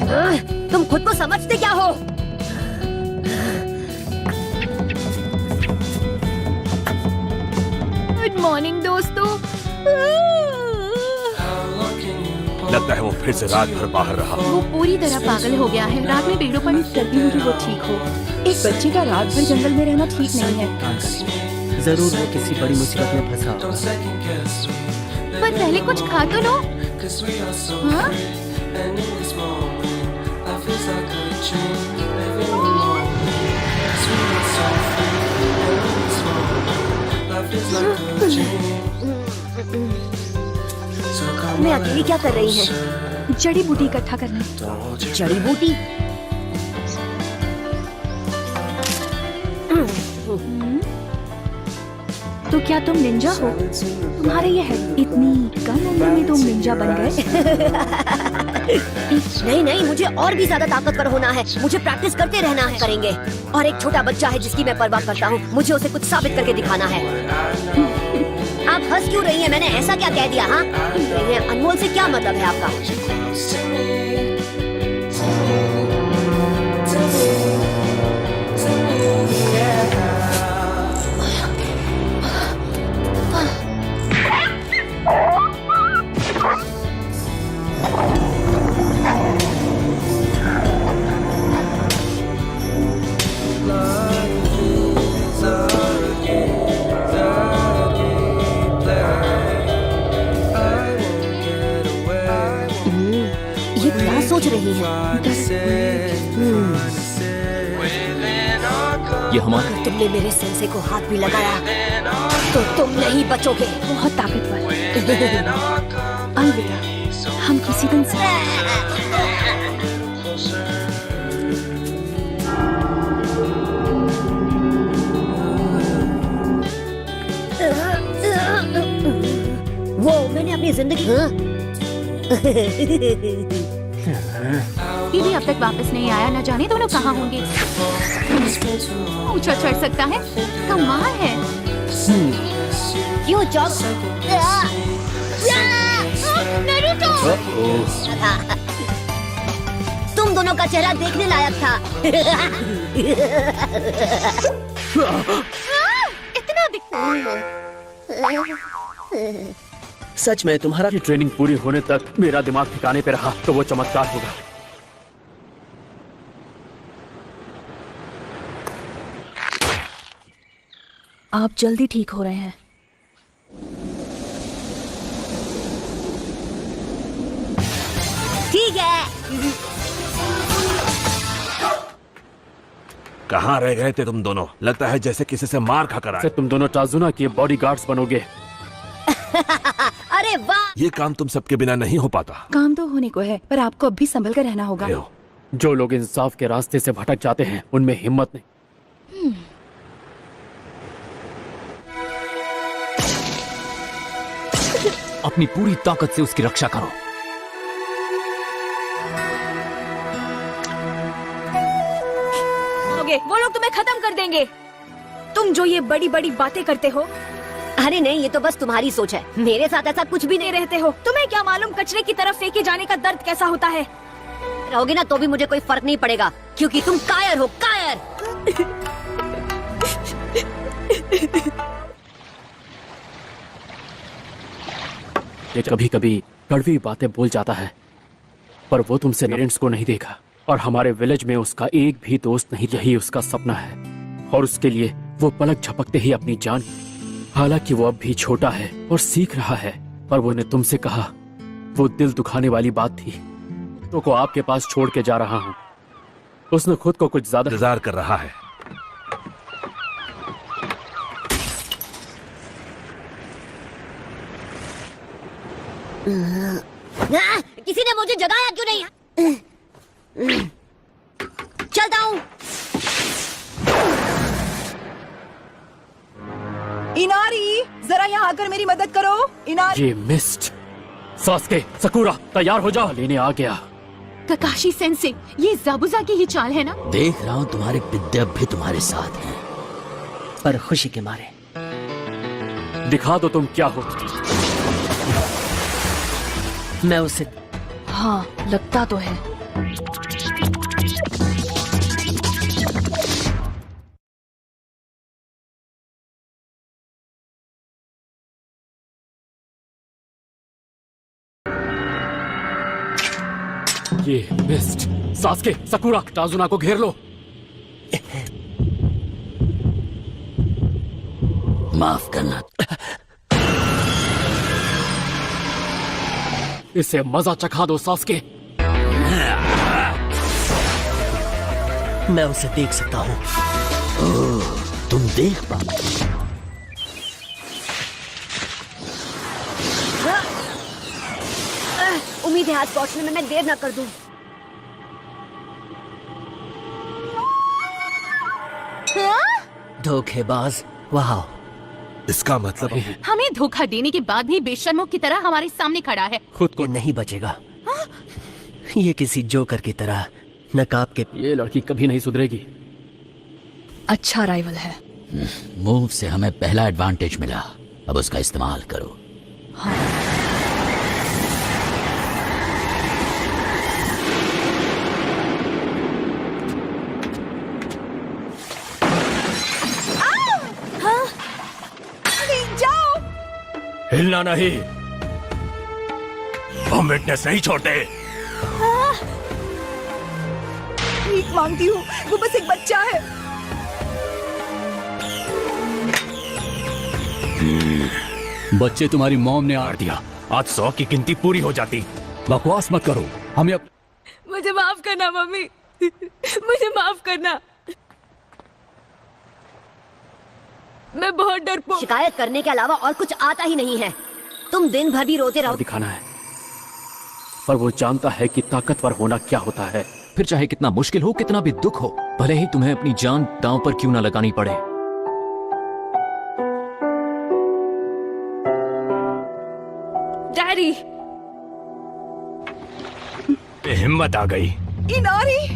तुम खुद को समझते क्या हो? गुड मॉर्निंग दोस्तों। लगता है वो फिर से रात भर बाहर रहा। वो पूरी तरह पागल हो गया है। रात में पेड़ों पर करती हूँ कि वो ठीक हो। एक बच्चे का रात भर जंगल में रहना ठीक नहीं है। जरूर वो किसी बड़ी मुसीबत में फंसा होगा। पर पहले कुछ खा तो लो। हाँ? मैं अकेली क्या कर रही है? जड़ी बूटी इकट्ठा करना। जड़ी बूटी? तो क्या तुम निंजा हो? तुम्हारे ये है इतनी कम उम्र में तुम निंजा बन गए? नहीं नहीं, मुझे और भी ज्यादा ताकतवर होना है। मुझे प्रैक्टिस करते रहना है। करेंगे। और एक छोटा बच्चा है जिसकी मैं परवाह करता हूँ। मुझे उसे कुछ साबित करके दिखाना है। आप हंस क्यों रही हैं? मैंने ऐसा क्या कह दिया? हाँ, अनमोल से क्या मतलब है आपका? ये क्या सोच रही है? ये हमारा। अगर तुमने मेरे सेंसे को हाथ भी लगाया तो तुम नहीं बचोगे। बहुत ताकतवर। अलविदा, हम किसी दिन से। वो मैंने अपनी जिंदगी दीदी अब तक वापस नहीं आया। न जाने दोनों कहाँ होंगे। ऊंचा चढ़ सकता है। कमाल है। क्यों चौक? तुम दोनों का चेहरा देखने लायक था। इतना सच में तुम्हारा ट्रेनिंग पूरी होने तक मेरा दिमाग ठिकाने पे रहा तो वो चमत्कार होगा। आप जल्दी ठीक हो रहे हैं। ठीक है। कहाँ रह गए थे तुम दोनों? लगता है जैसे किसी से मार खाकर आए। तुम दोनों टाजुना के बॉडीगार्ड्स बनोगे। अरे वाह! ये काम तुम सबके बिना नहीं हो पाता। काम तो होने को है, पर आपको अब भी संभल कर रहना होगा। जो लोग इंसाफ के रास्ते से भटक जाते हैं उनमें हिम्मत नहीं। अपनी पूरी ताकत से उसकी रक्षा करो। वो लोग तुम्हें खत्म कर देंगे। तुम जो ये बड़ी बड़ी बातें करते हो। अरे नहीं, ये तो बस तुम्हारी सोच है। मेरे साथ ऐसा कुछ भी नहीं रहते हो। तुम्हें क्या मालूम कचरे की तरफ फेंके जाने का दर्द कैसा होता है। रहोगे ना तो भी मुझे कोई फर्क नहीं पड़ेगा, क्योंकि तुम कायर हो, कायर। ये कभी कभी कड़वी बातें बोल जाता है, पर वो तुमसे पेरेंट्स को नहीं देखा और हमारे विलेज में उसका एक भी दोस्त नहीं। यही उसका सपना है और उसके लिए वो पलक झपकते ही अपनी जान। हालांकि वो अब भी छोटा है और सीख रहा है, पर वो ने तुमसे कहा वो दिल दुखाने वाली बात थी। तो को आपके पास छोड़ के जा रहा हूँ। उसने खुद को कुछ ज्यादा इंतजार कर रहा है। किसी ने मुझे जगाया क्यों नहीं? चलता हूँ। इनारी, जरा यहाँ आकर मेरी मदद करो। इनारी। ये मिस्ट। सास्के, सकुरा, तैयार हो जाओ, लेने आ गया। ककाशी सेंसे, ये ज़ाबुज़ा की ही चाल है ना? देख रहा हूँ तुम्हारे विद्या भी तुम्हारे साथ हैं, पर खुशी के मारे। दिखा दो तुम क्या हो। मैं उसे हाँ, लगता तो है। ये बेस्ट। सास्के, सकुरा, टाजुना को घेर लो। माफ करना। इसे मजा चखा दो सास्के। मैं उसे देख सकता हूँ। तुम देख पा। उम्मीद है आज पहुंचने में मैं देर ना कर दूं। धोखेबाज, वाह। इसका मतलब हमें धोखा देने के बाद भी बेशर्मों की तरह हमारे सामने खड़ा है। खुद को ये नहीं बचेगा। ये किसी जोकर की तरह नकाब के। ये लड़की कभी नहीं सुधरेगी। अच्छा राइवल है। मूव से हमें पहला एडवांटेज मिला, अब उसका इस्तेमाल करो। हिलना नहीं, हम विटनेस नहीं छोड़ते। भीख मांगती हूँ, वो बस एक बच्चा है। बच्चे तुम्हारी मॉम ने आड़ दिया। आज 100 की गिनती पूरी हो जाती। बकवास मत करो। हमें अब मुझे माफ करना मम्मी, मुझे माफ करना। मैं बहुत डरपोक। शिकायत करने के अलावा और कुछ आता ही नहीं है। तुम दिन भर भी रोते रहो। दिखाना है, पर वो जानता है कि ताकतवर होना क्या होता है। फिर चाहे कितना मुश्किल हो, कितना भी दुख हो, भले ही तुम्हें अपनी जान दांव पर क्यों ना लगानी पड़े। डैडी, हिम्मत आ गई। इनारी,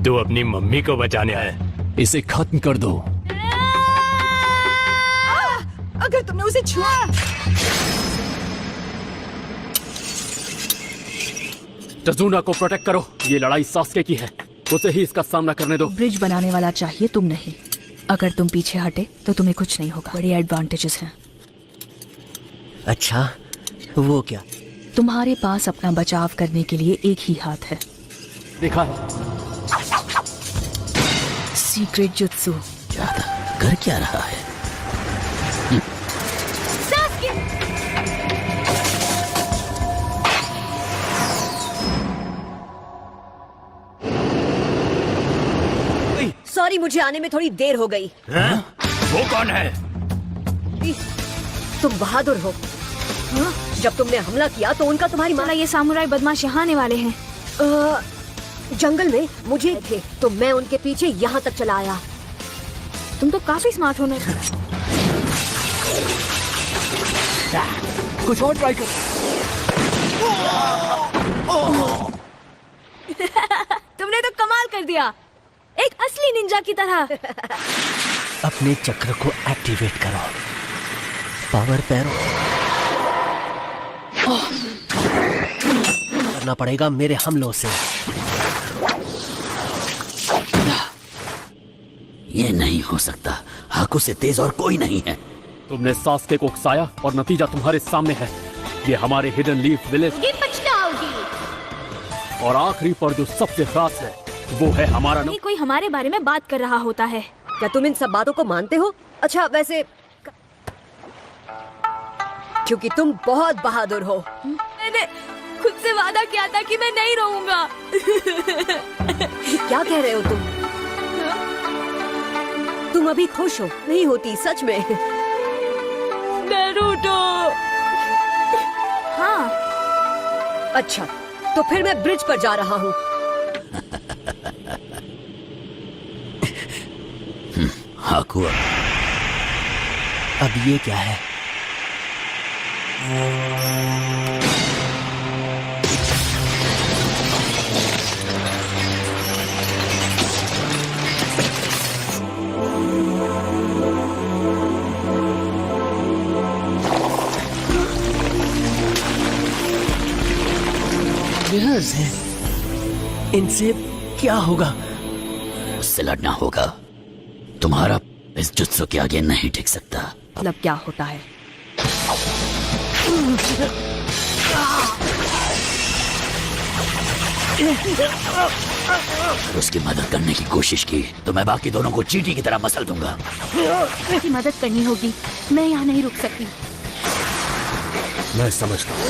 तू अपनी मम्मी को बचाने आए। इसे खत्म कर दो। अगर तुमने उसे छुआ। टजुना को प्रोटेक्ट करो। ये लड़ाई सास्के की है, उसे ही इसका सामना करने दो। ब्रिज बनाने वाला चाहिए, तुम नहीं। अगर तुम पीछे हटे तो तुम्हें कुछ नहीं होगा। बड़े एडवांटेजेस हैं। अच्छा, वो क्या? तुम्हारे पास अपना बचाव करने के लिए एक ही हाथ है। देखा, सीक्रेट जुत्सु। ज्यादा कर क्या रहा है? सॉरी, मुझे आने में थोड़ी देर हो गई। वो कौन है? तुम बहादुर हो। जब तुमने हमला किया तो उनका तुम्हारी माँ। ये सामुराई बदमाश यहाँ आने वाले हैं। जंगल में मुझे थे तो मैं उनके पीछे यहाँ तक चला आया। तुम तो काफी स्मार्ट हो। कुछ और ट्राई कर। तुमने तो कमाल कर दिया, एक असली निंजा की तरह। अपने चक्र को एक्टिवेट करो। पावर पैरो करना पड़ेगा मेरे हमलों से। ये नहीं हो सकता। हाकू से तेज और कोई नहीं है। तुमने सास्के को उकसाया और नतीजा तुम्हारे सामने है। ये हमारे हिडन लीफ विलेज। ये पछताओगी। और आखिरी पर जो सबसे खास है वो है हमारा नहीं, कोई हमारे बारे में बात कर रहा होता है। क्या तुम इन सब बातों को मानते हो? अच्छा, वैसे क्योंकि तुम बहुत बहादुर हो। मैंने खुद से वादा किया था कि मैं नहीं रहूंगा। क्या कह रहे हो तुम? तुम अभी खुश हो? नहीं होती सच में। नरूटो। हाँ। अच्छा, तो फिर मैं ब्रिज पर जा रहा हूँ। हाकू, अब ये क्या है? रिहर्स है। इनसे क्या होगा? उससे लड़ना होगा। तुम्हारा इस जुत्सु के आगे नहीं टिक सकता। मतलब क्या होता है? अगर उसकी मदद करने की कोशिश की तो मैं बाकी दोनों को चींटी की तरह मसल दूंगा। मेरी मदद करनी होगी, मैं यहाँ नहीं रुक सकती। मैं समझता हूँ।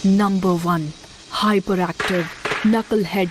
Number 1, hyperactive knucklehead